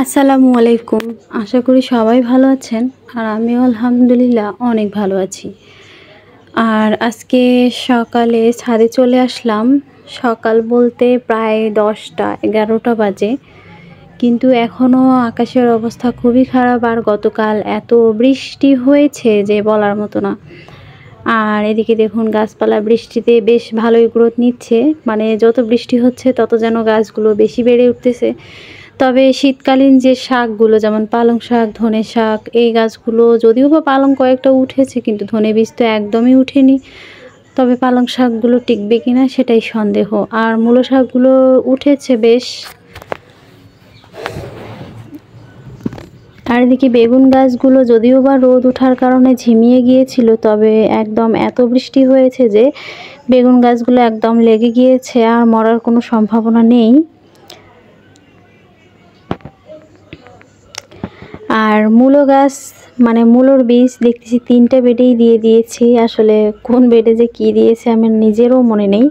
আসসালামু আলাইকুম। আশা করি সবাই ভালো আছেন আর আমিও আলহামদুলিল্লাহ অনেক ভালো আছি। আর আজকে সকালে ছাদে চলে আসলাম। সকাল বলতে প্রায় 10টা 11টা বাজে, কিন্তু এখনও আকাশের অবস্থা খুবই খারাপ। আর গতকাল এত বৃষ্টি হয়েছে যে বলার মতো না। আর এদিকে দেখুন গাছপালা বৃষ্টিতে বেশ ভালোই গ্রোথ নিচ্ছে, মানে যত বৃষ্টি হচ্ছে তত যেন গাছগুলো বেশি বেড়ে উঠতেছে। তবে শীতকালীন যে শাকগুলো যেমন পালং শাক, ধনে শাক, এই গাছগুলো যদিও বা পালং কয়েকটা উঠেছে, কিন্তু ধনে বীজ তো একদমই উঠেনি। তবে পালং শাকগুলো টিকবে কিনা সেটাই সন্দেহ। আর মূলো শাকগুলো উঠেছে বেশ। আর এদিকে বেগুন গাছগুলো যদিও বা রোদ ওঠার কারণে ঝিমিয়ে গিয়েছিল, তবে একদম এত বৃষ্টি হয়েছে যে বেগুন গাছগুলো একদম লেগে গিয়েছে, আর মরার কোনো সম্ভাবনা নেই। আর মূলো গাছ মানে মূলোর বীজ দেখতেছি 3টে বেডেই দিয়ে দিয়েছি। আসলে কোন বেডে যে কী দিয়েছে আমার নিজেরও মনে নেই,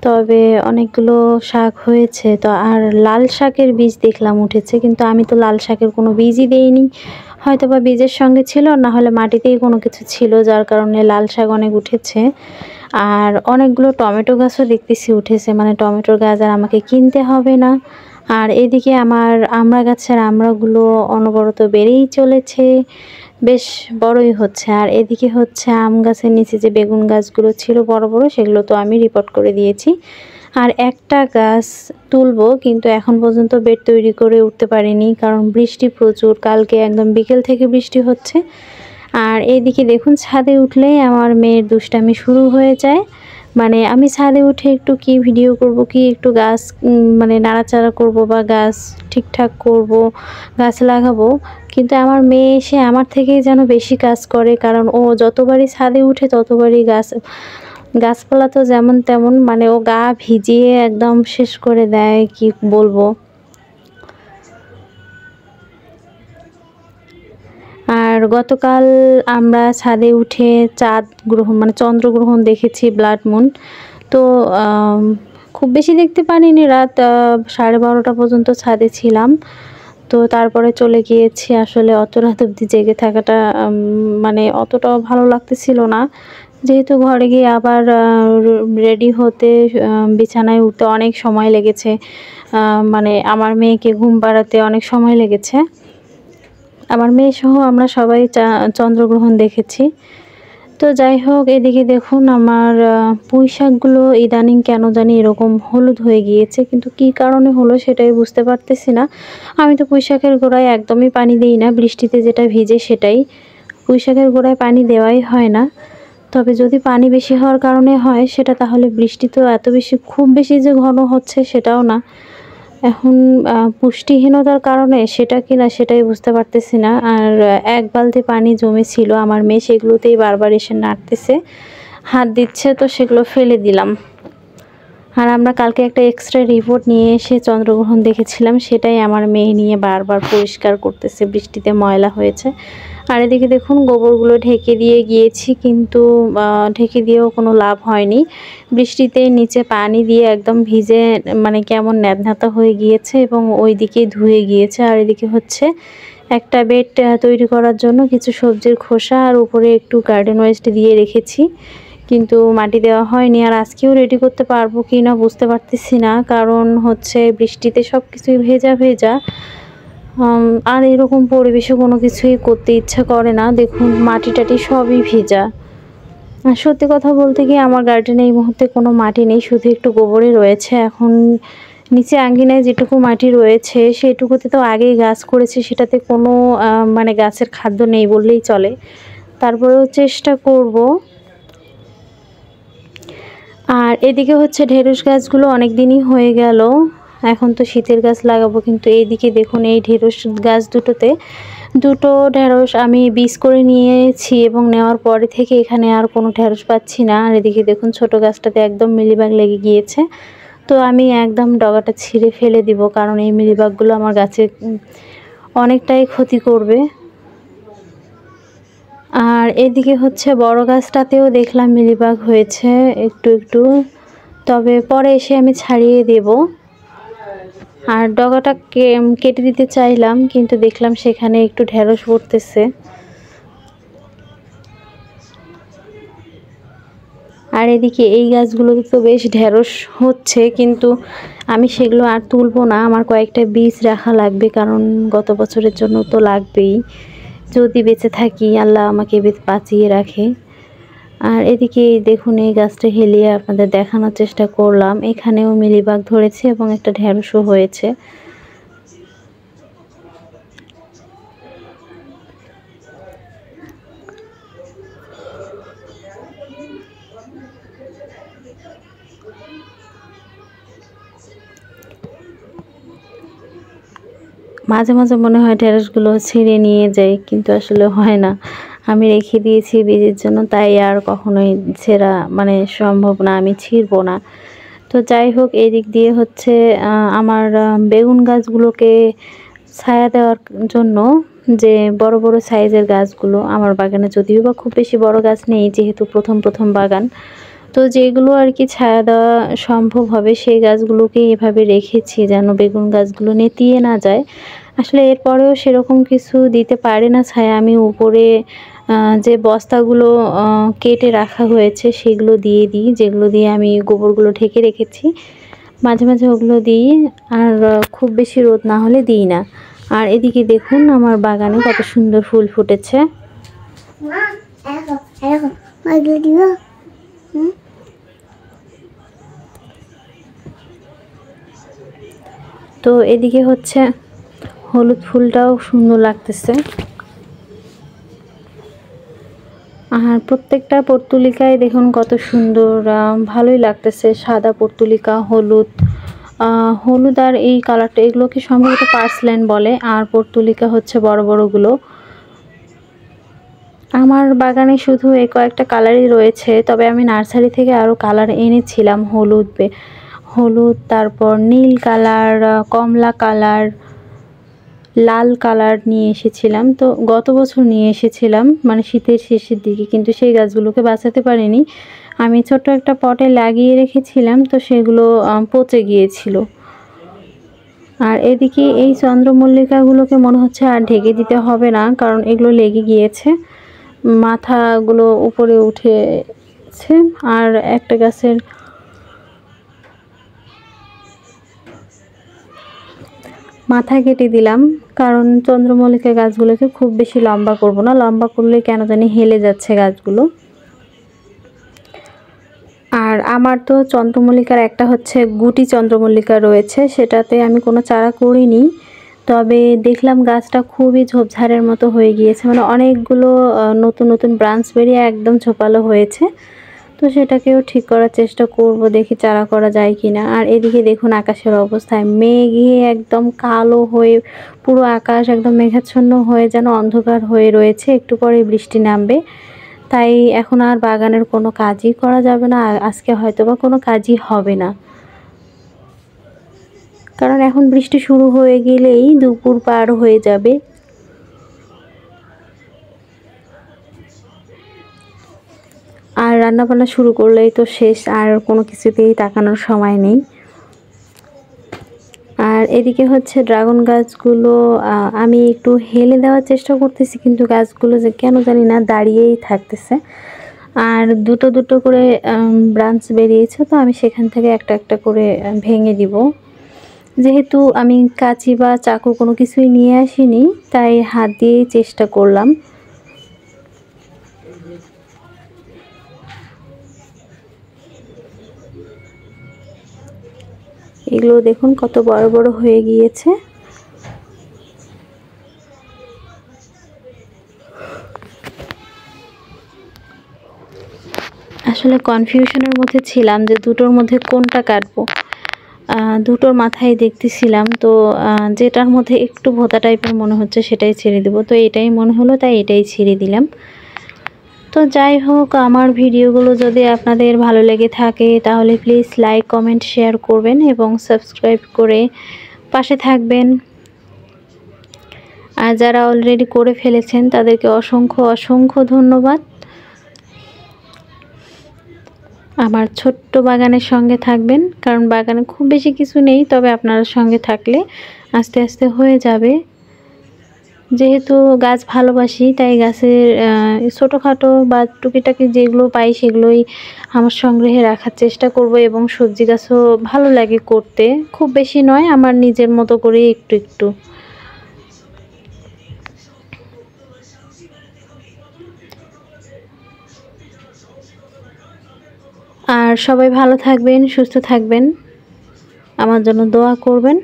তবে অনেকগুলো শাক হয়েছে। তো আর লাল শাকের বীজ দেখলাম উঠেছে, কিন্তু আমি তো লাল শাকের কোনো বীজই দেইনি। হয়তো বা বীজের সঙ্গে ছিল, না হলে মাটিতেই কোনো কিছু ছিল, যার কারণে লাল শাক অনেক উঠেছে। আর অনেকগুলো টমেটো গাছও দেখতেছি উঠেছে, মানে টমেটোর গাছ আর আমাকে কিনতে হবে না। আর এদিকে আমার আমড়া গাছের আমড়াগুলো অনবরত বেড়েই চলেছে, বেশ বড়ই হচ্ছে। আর এদিকে হচ্ছে আম গাছের নিচে যে বেগুন গাছগুলো ছিল বড় বড়, সেগুলো তো আমি রিপোর্ট করে দিয়েছি। আর একটা গাছ তুলবো, কিন্তু এখন পর্যন্ত বেড তৈরি করে উঠতে পারিনি, কারণ বৃষ্টি প্রচুর। কালকে একদম বিকেল থেকে বৃষ্টি হচ্ছে। আর এইদিকে দেখুন ছাদে উঠলেই আমার মেয়ের দুষ্টামি শুরু হয়ে যায়। মানে আমি ছাদে উঠে একটু কি ভিডিও করব, কি একটু গাছ মানে নাড়াচাড়া করব বা গাছ ঠিকঠাক করব, গাছ লাগাবো, কিন্তু আমার মেয়ে এসে আমার থেকেই যেন বেশি কাজ করে। কারণ ও যতবারই ছাদে উঠে ততবারই গাছপালা তো যেমন তেমন, মানে ও গা ভিজিয়ে একদম শেষ করে দেয়, কি বলবো। আর গতকাল আমরা ছাদে উঠে চাঁদ গ্রহণ মানে চন্দ্রগ্রহণ দেখেছি, ব্লাড মুন। তো খুব বেশি দেখতে পারিনি, রাত 12:30 পর্যন্ত ছাদে ছিলাম। তো তারপরে চলে গিয়েছি। আসলে অত রাত অবধি জেগে থাকাটা মানে অতটাও ভালো লাগতেছিল না, যেহেতু ঘরে গিয়ে আবার রেডি হতে বিছানায় উঠতে অনেক সময় লেগেছে। মানে আমার মেয়েকে ঘুম পাড়াতে অনেক সময় লেগেছে। আমার মেয়ে সহ আমরা সবাই চন্দ্রগ্রহণ দেখেছি। তো যাই হোক, এদিকে দেখুন আমার পুঁই শাকগুলো ইদানিং কেন জানি এরকম হলুদ হয়ে গিয়েছে, কিন্তু কী কারণে হলো সেটাই বুঝতে পারতেছি না। আমি তো পুঁই শাকের গোড়ায় একদমই পানি দিই না, বৃষ্টিতে যেটা ভিজে সেটাই। পুঁই শাকের গোড়ায় পানি দেওয়াই হয় না। তবে যদি পানি বেশি হওয়ার কারণে হয় সেটা, তাহলে বৃষ্টি তো এত বেশি খুব বেশি যে ঘন হচ্ছে সেটাও না। এখন পুষ্টিহীনতার কারণে সেটা কিনা সেটাই বুঝতে পারতেছি না। আর এক বালতি পানি জমেছিল, আমার মেয়ে সেগুলোতেই বারবার এসে নাড়তেছে, হাত দিচ্ছে, তো সেগুলো ফেলে দিলাম। আর আমরা কালকে একটা এক্সট্রা রিপোর্ট নিয়ে এসে চন্দ্রগ্রহণ দেখেছিলাম, সেটাই আমার মেয়ে নিয়ে বারবার পরিষ্কার করতেছে, বৃষ্টিতে ময়লা হয়েছে। আর এদিকে দেখুন গোবরগুলো ঢেকে দিয়ে গিয়েছি, কিন্তু ঢেকে দিয়েও কোনো লাভ হয়নি। বৃষ্টিতে নিচে পানি দিয়ে একদম ভিজে মানে কেমন ন্যাদনাতা হয়ে গিয়েছে, এবং ওই দিকেই ধুয়ে গিয়েছে। আর এদিকে হচ্ছে একটা বেড তৈরি করার জন্য কিছু সবজির খোসা আর উপরে একটু গার্ডেন ওয়েস্ট দিয়ে রেখেছি, কিন্তু মাটি দেওয়া হয়নি। আর আজকেও রেডি করতে পারবো কি না বুঝতে পারতেছি না, কারণ হচ্ছে বৃষ্টিতে সব কিছুই ভেজা ভেজা। আর এরকম পরিবেশে কোনো কিছুই করতে ইচ্ছা করে না। দেখুন মাটি টাটি সবই ভেজা। আর সত্যি কথা বলতে কি, আমার গার্ডেনে এই মুহূর্তে কোনো মাটি নেই, শুধু একটু গোবরই রয়েছে। এখন নিচে আঙ্গিনায় যেটুকু মাটি রয়েছে সেটুকুতে তো আগেই গাছ করেছি, সেটাতে কোনো মানে গাছের খাদ্য নেই বললেই চলে। তারপরেও চেষ্টা করব। আর এদিকে হচ্ছে ঢেঁড়স গাছগুলো অনেক দিনই হয়ে গেল, এখন তো শীতের গাছ লাগাবো, কিন্তু এইদিকে দেখুন এই ঢেঁড়স গাছ দুটো ঢেঁড়স আমি বীজ করে নিয়েছি, এবং নেওয়ার পরে থেকে এখানে আর কোনো ঢেঁড়স পাচ্ছি না। আর এদিকে দেখুন ছোট গাছটাতে একদম মিলিবাগ লেগে গিয়েছে, তো আমি একদম ডগাটা ছিঁড়ে ফেলে দিব, কারণ এই মিলিবাগগুলো আমার গাছে অনেকটাই ক্ষতি করবে। আর এদিকে হচ্ছে বড় গাছটাতেও দেখলাম মিলিবাগ হয়েছে একটু একটু, তবে পরে এসে আমি ছাড়িয়ে দেব। আর ডগাটা কেটে দিতে চাইলাম, কিন্তু দেখলাম সেখানে একটু ঢেঁড়স পড়তেছে। আর এদিকে এই গাছগুলোতে তো বেশ ঢেঁড়স হচ্ছে, কিন্তু আমি সেগুলো আর তুলবো না। আমার কয়েকটা বীজ রাখা লাগবে, কারণ গত বছরের জন্য তো লাগবেই, যদি বেঁচে থাকি আল্লাহ আমাকে বাঁচিয়ে রাখে। আর এদিকে দেখুন এই গাছটা হেলিয়ে আপনাদের দেখানোর চেষ্টা করলাম। এখানেও মিলিবাগ ধরেছে এবং একটা ঢেঁড়সও হয়েছে। মাঝে মাঝে মনে হয় ঢেঁড়সগুলো ছিঁড়ে নিয়ে যাই, কিন্তু আসলে হয় না। আমি রেখে দিয়েছি বীজের জন্য, তাই আর কখনোই ছেঁড়া মানে সম্ভব না, আমি ছিঁড়বো না। তো যাই হোক, এই দিক দিয়ে হচ্ছে আমার বেগুন গাছগুলোকে ছায়া দেওয়ার জন্য যে বড় বড় সাইজের গাছগুলো আমার বাগানে, যদিও বা খুব বেশি বড় গাছ নেই যেহেতু প্রথম প্রথম বাগান, তো যেগুলো আর কি ছায়া দেওয়া সম্ভব হবে সেই গাছগুলোকে এভাবে রেখেছি যেন বেগুন গাছগুলো নেতিয়ে না যায়। আসলে এরপরেও সেরকম কিছু দিতে পারে না ছায়া, আমি উপরে যে বস্তাগুলো কেটে রাখা হয়েছে সেগুলো দিয়ে দিই, যেগুলো দিয়ে আমি গোবরগুলো ঢেকে রেখেছি, মাঝে মাঝে ওগুলো দিই। আর খুব বেশি রোদ না হলে দিই না। আর এদিকে দেখুন আমার বাগানে কত সুন্দর ফুল ফুটেছে। তো এদিকে হচ্ছে হলুদ ফুলটাও সুন্দর লাগতেছে। আর প্রত্যেকটা পর্তুলিকায় দেখুন কত সুন্দর, ভালোই লাগতেছে। সাদা পর্তুলিকা, হলুদ, হলুদ আর এই কালারটা, এগুলোকে সম্ভবত পার্সল্যান্ড বলে। আর পর্তুলিকা হচ্ছে বড় বড়গুলো। আমার বাগানে শুধু এই কয়েকটা কালারই রয়েছে, তবে আমি নার্সারি থেকে আরও কালার এনেছিলাম। হলুদ, তারপর নীল কালার, কমলা কালার, লাল কালার নিয়ে এসেছিলাম। তো গত বছর নিয়ে এসেছিলাম মানে শীতের শেষের দিকে, কিন্তু সেই গাছগুলোকে বাঁচাতে পারিনি। আমি ছোট্ট একটা পটে লাগিয়ে রেখেছিলাম, তো সেগুলো পচে গিয়েছিল। আর এদিকে এই চন্দ্রমল্লিকাগুলোকে মনে হচ্ছে আর ঢেকে দিতে হবে না, কারণ এগুলো লেগে গিয়েছে, মাথাগুলো উপরে উঠেছে। আর একটা গাছের মাথা কেটে দিলাম, কারণ চন্দ্রমল্লিকা গাছগুলোকে খুব বেশি লম্বা করব না, লম্বা করলে কেন জানি হেলে যাচ্ছে গাছগুলো। আর আমার তো চন্দ্রমল্লিকার একটা হচ্ছে গুটি চন্দ্রমল্লিকা রয়েছে, সেটাতে আমি কোনো চারা করিনি, তবে দেখলাম গাছটা খুবই ঝোপঝাড়ের মতো হয়ে গিয়েছে, মানে অনেকগুলো নতুন নতুন ব্রাঞ্চ বেরিয়ে একদম ঝোপালো হয়েছে। তো সেটাকেও ঠিক করার চেষ্টা করব, দেখি চারা করা যায় কি না। আর এদিকে দেখুন আকাশের অবস্থায় মেঘে একদম কালো হয়ে, পুরো আকাশ একদম মেঘাচ্ছন্ন হয়ে যেন অন্ধকার হয়ে রয়েছে, একটু পরে বৃষ্টি নামবে। তাই এখন আর বাগানের কোনো কাজই করা যাবে না, আজকে হয়তোবা কোনো কাজই হবে না, কারণ এখন বৃষ্টি শুরু হয়ে গেলেই দুপুর পার হয়ে যাবে। আর রান্নাবান্না শুরু করলেই তো শেষ, আর কোনো কিছুতেই তাকানোর সময় নেই। আর এদিকে হচ্ছে ড্রাগন গাছগুলো আমি একটু হেলে দেওয়ার চেষ্টা করতেছি, কিন্তু গাছগুলো যে কেন জানি না দাঁড়িয়েই থাকতেছে। আর দুটো দুটো করে ব্রাঞ্চ বেরিয়েছে, তো আমি সেখান থেকে একটা একটা করে ভেঙে দিব। যেহেতু আমি কাঁচি বা চাকু কোনো কিছুই নিয়ে আসিনি, তাই হাত দিয়েই চেষ্টা করলাম। এগুলো দেখুন কত বড় বড় হয়ে গিয়েছে। আসলে কনফিউশনের মধ্যে ছিলাম যে দুটোর মধ্যে কোনটা কাটবো। দুটোর মাথায় দেখতেছিলাম, তো যেটার মধ্যে একটু ভোঁতা টাইপের মনে হচ্ছে সেটাই ছেড়ে দেবো। তো এটাই মনে হলো, তাই এটাই ছেড়ে দিলাম। তো যাই হোক, আমার ভিডিওগুলো যদি আপনাদের ভালো লেগে থাকে তাহলে প্লিজ লাইক, কমেন্ট, শেয়ার করবেন এবং সাবস্ক্রাইব করে পাশে থাকবেন। আর যারা অলরেডি করে ফেলেছেন তাদেরকে অসংখ্য অসংখ্য ধন্যবাদ। আমার ছোট্ট বাগানের সঙ্গে থাকবেন, কারণ বাগানে খুব বেশি কিছু নেই, তবে আপনারা সঙ্গে থাকলে আস্তে আস্তে হয়ে যাবে। যেহেতু গাছ ভালোবাসি, তাই গাছের ছোটোখাটো বা টুকিটাকি যেগুলো পাই সেগুলোই আমার সংগ্রহে রাখার চেষ্টা করব, এবং সবজি গাছও ভালো লাগে করতে, খুব বেশি নয়, আমার নিজের মতো করে একটু একটু। আর সবাই ভালো থাকবেন, সুস্থ থাকবেন, আমার জন্য দোয়া করবেন।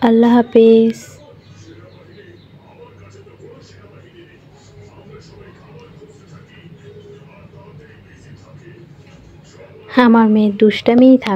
আল্লাহ হাফেজ। আমার মেয়ের দুষ্টামিই থামে।